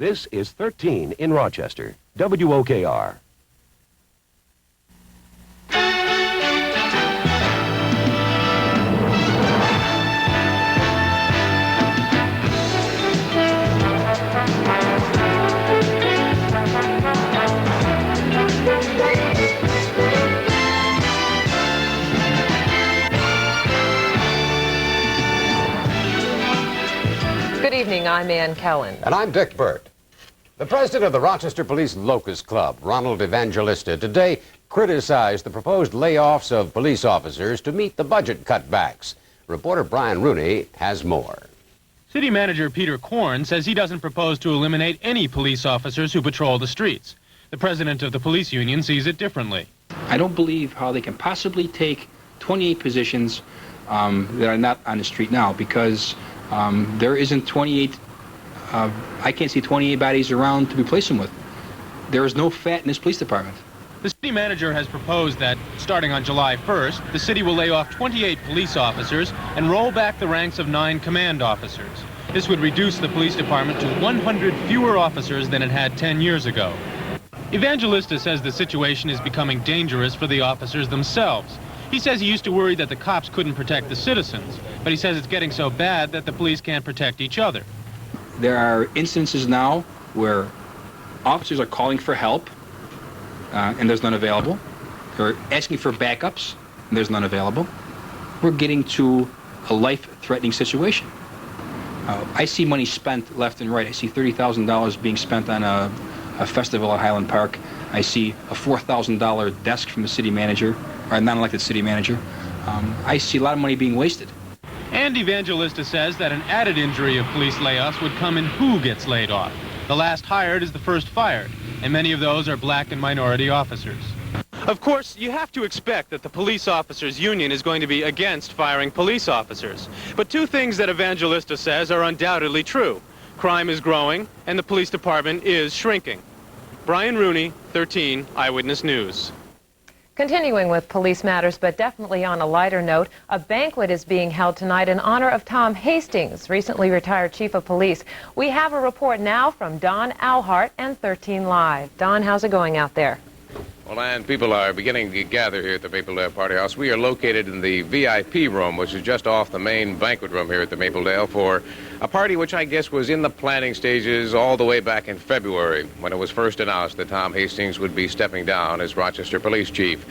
This is 13 in Rochester. WOKR. Good evening, I'm Ann Kellan. And I'm Dick Burt. The president of the Rochester Police Locust Club, Ronald Evangelista, today criticized the proposed layoffs of police officers to meet the budget cutbacks. Reporter Brian Rooney has more. City Manager Peter Korn says he doesn't propose to eliminate any police officers who patrol the streets. The president of the police union sees it differently. I don't believe how they can possibly take 28 positions that are not on the street now, because there isn't 28, I can't see 28 bodies around to replace them with. There is no fat in this police department. The city manager has proposed that, starting on July 1st, the city will lay off 28 police officers and roll back the ranks of 9 command officers. This would reduce the police department to 100 fewer officers than it had 10 years ago. Evangelista says the situation is becoming dangerous for the officers themselves. He says he used to worry that the cops couldn't protect the citizens, but he says it's getting so bad that the police can't protect each other. There are instances now where officers are calling for help, and there's none available. They're asking for backups, and there's none available. We're getting to a life-threatening situation. I see money spent left and right. I see $30,000 being spent on a festival at Highland Park. I see a $4,000 desk from the city manager, or a non-elected city manager. I see a lot of money being wasted. And Evangelista says that an added injury of police layoffs would come in who gets laid off. The last hired is the first fired, and many of those are black and minority officers. Of course, you have to expect that the police officers' union is going to be against firing police officers. But two things that Evangelista says are undoubtedly true. Crime is growing, and the police department is shrinking. Brian Rooney, 13 Eyewitness News. Continuing with police matters, but definitely on a lighter note, a banquet is being held tonight in honor of Tom Hastings, recently retired chief of police. We have a report now from Don Alhart and 13 Live. Don, how's it going out there? Well, Ann, people are beginning to gather here at the Mapledale Party House. We are located in the VIP room, which is just off the main banquet room here at the Mapledale, for a party which I guess was in the planning stages all the way back in February, when it was first announced that Tom Hastings would be stepping down as Rochester Police Chief.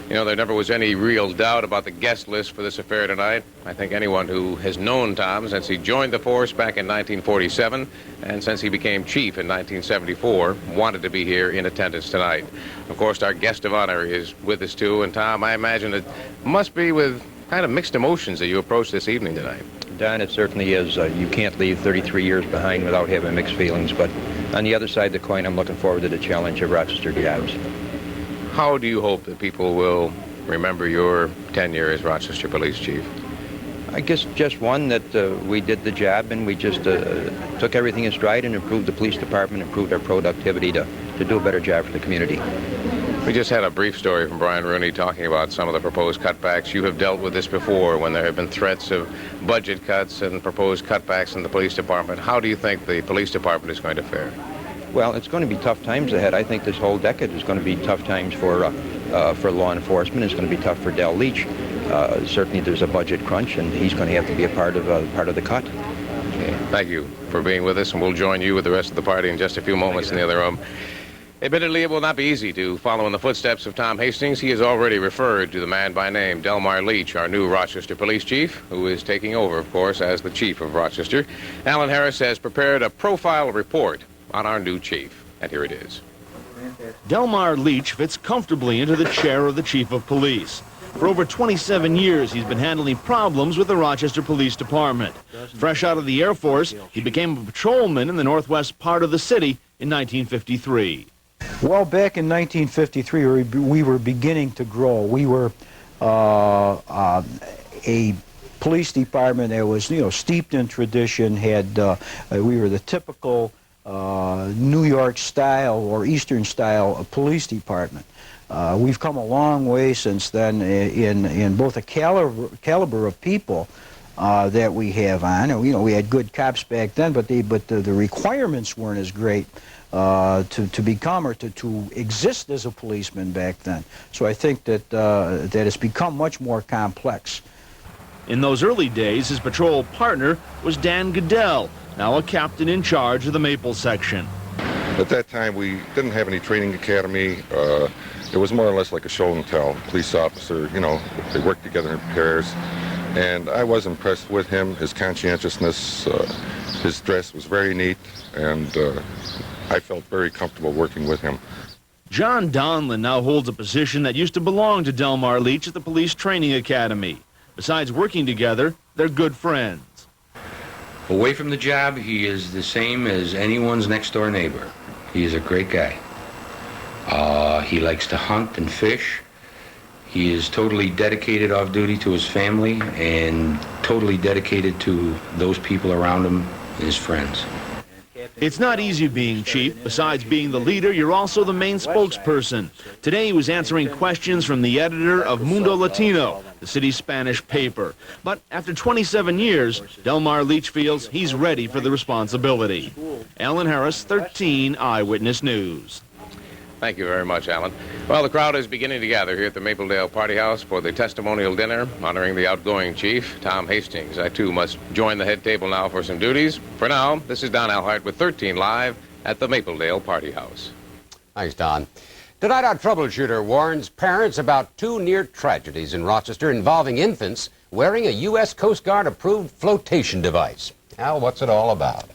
You know, there never was any real doubt about the guest list for this affair tonight. I think anyone who has known Tom since he joined the force back in 1947 and since he became chief in 1974 wanted to be here in attendance tonight. Of course, our guest of honor is with us, too. And, Tom, I imagine it must be with kind of mixed emotions that you approach this evening tonight. Don, it certainly is. You can't leave 33 years behind without having mixed feelings. But on the other side of the coin, I'm looking forward to the challenge of Rochester jobs. How do you hope that people will remember your tenure as Rochester Police Chief? I guess just one, that we did the job and we just took everything in stride and improved the police department, improved our productivity to do a better job for the community. We just had a brief story from Brian Rooney talking about some of the proposed cutbacks. You have dealt with this before when there have been threats of budget cuts and proposed cutbacks in the police department. How do you think the police department is going to fare? Well, it's going to be tough times ahead. I think this whole decade is going to be tough times for law enforcement. It's going to be tough for Del Leach. Certainly there's a budget crunch, and he's going to have to be a part of the cut. Okay. Thank you for being with us, and we'll join you with the rest of the party in just a few moments in the other room. Admittedly, it will not be easy to follow in the footsteps of Tom Hastings. He has already referred to the man by name, Delmar Leach, our new Rochester Police Chief, who is taking over, of course, as the Chief of Rochester. Alan Harris has prepared a profile report on our new chief, and here it is. Delmar Leach fits comfortably into the chair of the Chief of Police. For over 27 years, he's been handling problems with the Rochester Police Department. Fresh out of the Air Force, he became a patrolman in the northwest part of the city in 1953. Well, back in 1953, we were beginning to grow. We were a police department that was, steeped in tradition. We were the typical New York style or Eastern style police department. We've come a long way since then in both a caliber of people that we have on. You know, we had good cops back then, but the requirements weren't as great to become or to exist as a policeman back then. So I think that that it's become much more complex. In those early days, his patrol partner was Dan Goodell, now a captain in charge of the Maple section. At that time, we didn't have any training academy. It was more or less like a show and tell. Police officer, you know, they worked together in pairs. And I was impressed with him, his conscientiousness, his dress was very neat, and I felt very comfortable working with him. John Donlin now holds a position that used to belong to Delmar Leach at the Police Training Academy. Besides working together, they're good friends. Away from the job, he is the same as anyone's next door neighbor. He is a great guy. He likes to hunt and fish. He is totally dedicated off duty to his family and totally dedicated to those people around him, his friends. It's not easy being chief. Besides being the leader, you're also the main spokesperson. Today he was answering questions from the editor of Mundo Latino, the city's Spanish paper. But after 27 years, Delmar Leach feels he's ready for the responsibility. Alan Harris, 13 Eyewitness News. Thank you very much, Alan. Well, the crowd is beginning to gather here at the Mapledale Party House for the testimonial dinner honoring the outgoing chief, Tom Hastings. I, too, must join the head table now for some duties. For now, this is Don Alhart with 13 Live at the Mapledale Party House. Thanks, Don. Tonight, our troubleshooter warns parents about two near tragedies in Rochester involving infants wearing a U.S. Coast Guard-approved flotation device. Al, what's it all about?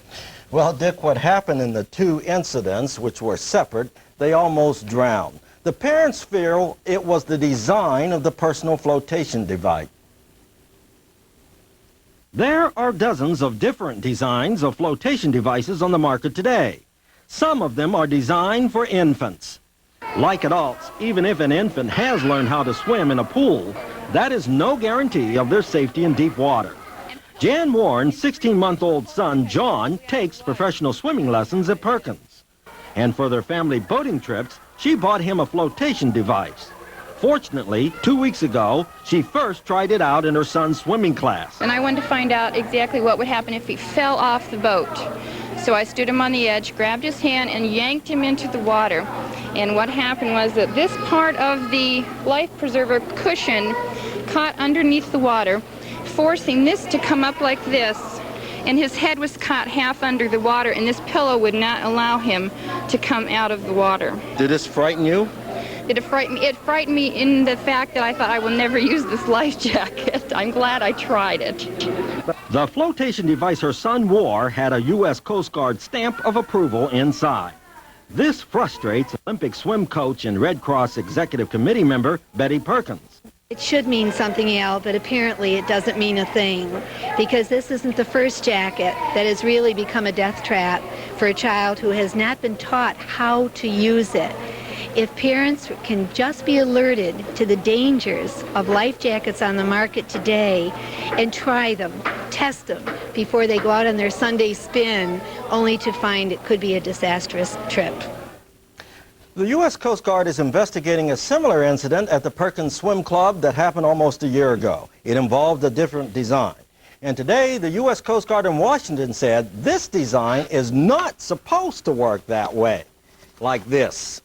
Well, Dick, what happened in the two incidents, which were separate, they almost drowned. The parents feel it was the design of the personal flotation device. There are dozens of different designs of flotation devices on the market today. Some of them are designed for infants. Like adults, even if an infant has learned how to swim in a pool, that is no guarantee of their safety in deep water. Jan Warren's 16-month-old son, John, takes professional swimming lessons at Perkins. And for their family boating trips, she bought him a flotation device. Fortunately, 2 weeks ago, she first tried it out in her son's swimming class. And I wanted to find out exactly what would happen if he fell off the boat. So I stood him on the edge, grabbed his hand, and yanked him into the water. And what happened was that this part of the life preserver cushion caught underneath the water, forcing this to come up like this. And his head was caught half under the water, and this pillow would not allow him to come out of the water. Did this frighten you? Did it frighten me? It frightened me in the fact that I thought I will never use this life jacket. I'm glad I tried it. The flotation device her son wore had a U.S. Coast Guard stamp of approval inside. This frustrates Olympic swim coach and Red Cross Executive Committee member Betty Perkins. It should mean something, Al, but apparently it doesn't mean a thing, because this isn't the first jacket that has really become a death trap for a child who has not been taught how to use it. If parents can just be alerted to the dangers of life jackets on the market today and try them, test them before they go out on their Sunday spin, only to find it could be a disastrous trip. The U.S. Coast Guard is investigating a similar incident at the Perkins Swim Club that happened almost a year ago. It involved a different design. And today, the U.S. Coast Guard in Washington said this design is not supposed to work that way, like this.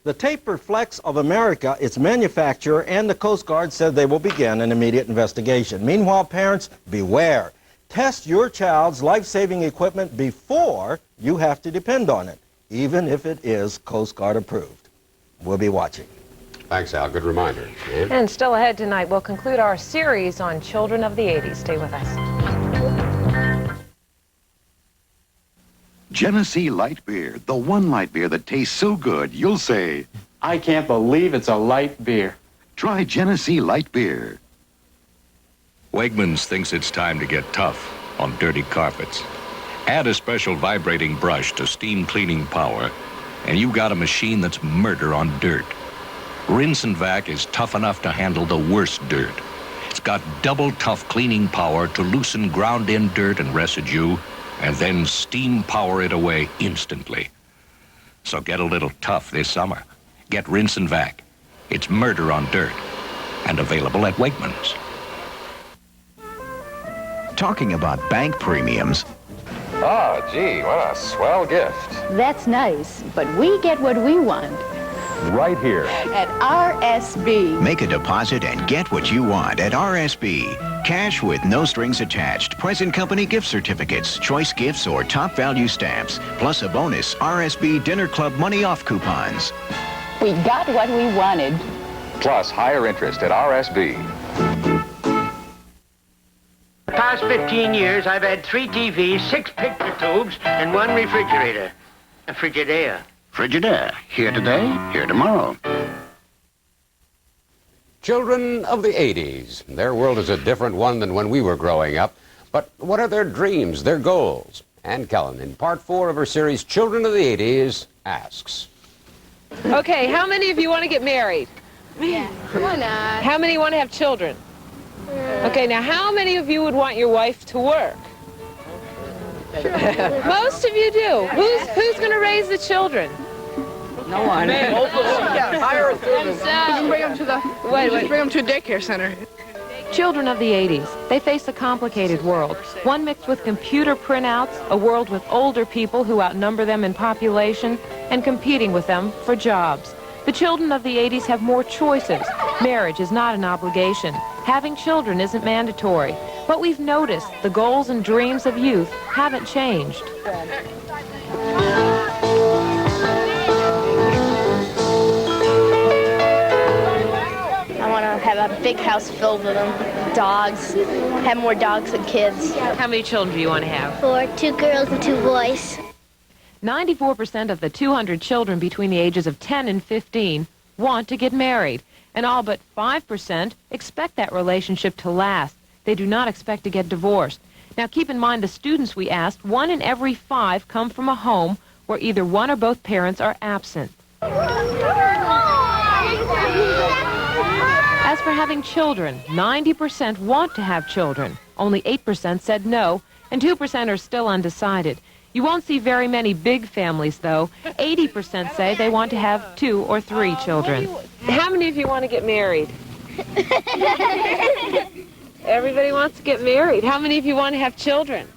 The tapered flex of America, its manufacturer, and the Coast Guard said they will begin an immediate investigation. Meanwhile, parents, beware. Test your child's life-saving equipment before you have to depend on it, even if it is Coast Guard approved. We'll be watching. Thanks, Al. Good reminder. And still ahead tonight, we'll conclude our series on children of the 80s. Stay with us. Genesee Light Beer, the one light beer that tastes so good, you'll say, I can't believe it's a light beer. Try Genesee Light Beer. Wegmans thinks it's time to get tough on dirty carpets. Add a special vibrating brush to steam cleaning power, and you got a machine that's murder on dirt. Rinse and Vac is tough enough to handle the worst dirt. It's got double tough cleaning power to loosen ground-in dirt and residue, and then steam power it away instantly. So get a little tough this summer. Get Rinse and Vac. It's murder on dirt, and available at Wegmans. Talking about bank premiums. Oh, gee, what a swell gift. That's nice, but we get what we want. Right here. At RSB. Make a deposit and get what you want at RSB. Cash with no strings attached, present company gift certificates, choice gifts, or top value stamps, plus a bonus RSB Dinner Club money off coupons. We got what we wanted. Plus higher interest at RSB. The past 15 years, I've had 3 TVs, 6 picture tubes, and 1 refrigerator. A Frigidaire. Frigidaire. Here today, here tomorrow. Children of the 80s. Their world is a different one than when we were growing up. But what are their dreams, their goals? Ann Kellan, in part 4 of her series, Children of the 80s, asks. Okay, how many of you want to get married? Yeah. Why not? How many want to have children? Okay, now how many of you would want your wife to work? Most of you do. Who's going to raise the children? No one. Hire a servant. Bring them to bring them to a daycare center. Children of the 80s. They face a complicated world. One mixed with computer printouts, a world with older people who outnumber them in population, and competing with them for jobs. The children of the 80s have more choices. Marriage is not an obligation. Having children isn't mandatory. But we've noticed the goals and dreams of youth haven't changed. I want to have a big house filled with them. Dogs. Have more dogs than kids. How many children do you want to have? 4, 2 girls and 2 boys. 94% of the 200 children between the ages of 10 and 15 want to get married, and all but 5% expect that relationship to last. They do not expect to get divorced. Now, keep in mind the students we asked, 1 in every 5 come from a home where either one or both parents are absent. As for having children, 90% want to have children. Only 8% said no, and 2% are still undecided. You won't see very many big families, though. 80% say they want to have 2 or 3 children. How many of you want to get married? Everybody wants to get married. How many of you want to have children?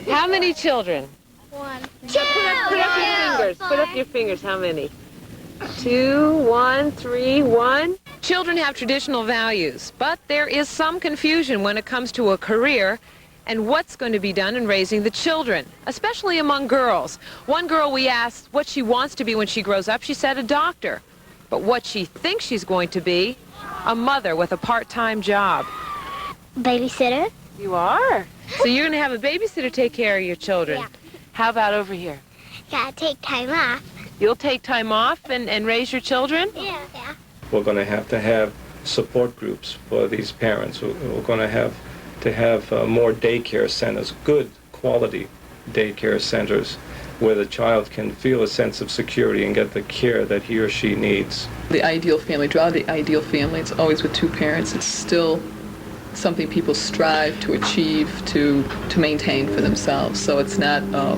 How many children? 1. Put up your fingers. Put up your fingers. How many? 2, 1, 3, 1. Children have traditional values, but there is some confusion when it comes to a career and what's going to be done in raising the children, especially among girls. One girl we asked what she wants to be when she grows up. She said a doctor. But what she thinks she's going to be, a mother with a part-time job. Babysitter. You are? So you're going to have a babysitter take care of your children. Yeah. How about over here? Gotta take time off. You'll take time off and raise your children? Yeah. We're going to have support groups for these parents. We're going to have more daycare centers, good quality daycare centers, where the child can feel a sense of security and get the care that he or she needs. The ideal family, draw the ideal family. It's always with 2 parents. It's still something people strive to achieve, to maintain for themselves. So it's not a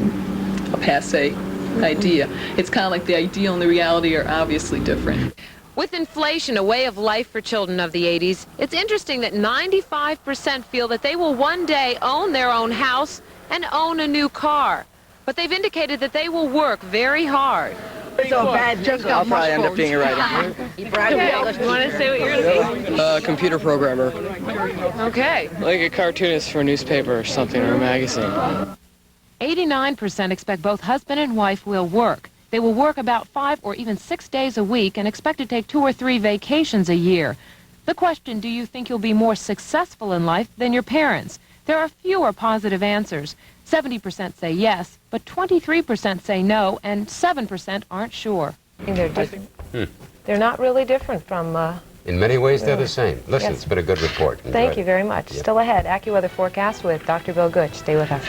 passé idea. It's kind of like the ideal and the reality are obviously different. With inflation, a way of life for children of the 80s, it's interesting that 95% feel that they will one day own their own house and own a new car. But they've indicated that they will work very hard. So bad, just I'll probably end up being a writer. You want to say what you're going to be? Computer programmer. Okay. Like a cartoonist for a newspaper or something, or a magazine. 89% expect both husband and wife will work. They will work about 5 or even 6 days a week and expect to take 2 or 3 vacations a year. The question, do you think you'll be more successful in life than your parents? There are fewer positive answers. 70% say yes, but 23% say no, and 7% aren't sure. I think they're different. They're not really different from... In many ways, they're the same. Listen, Yes. It's been a good report. Thank you very much. Yep. Still ahead, AccuWeather forecast with Dr. Bill Gooch. Stay with us.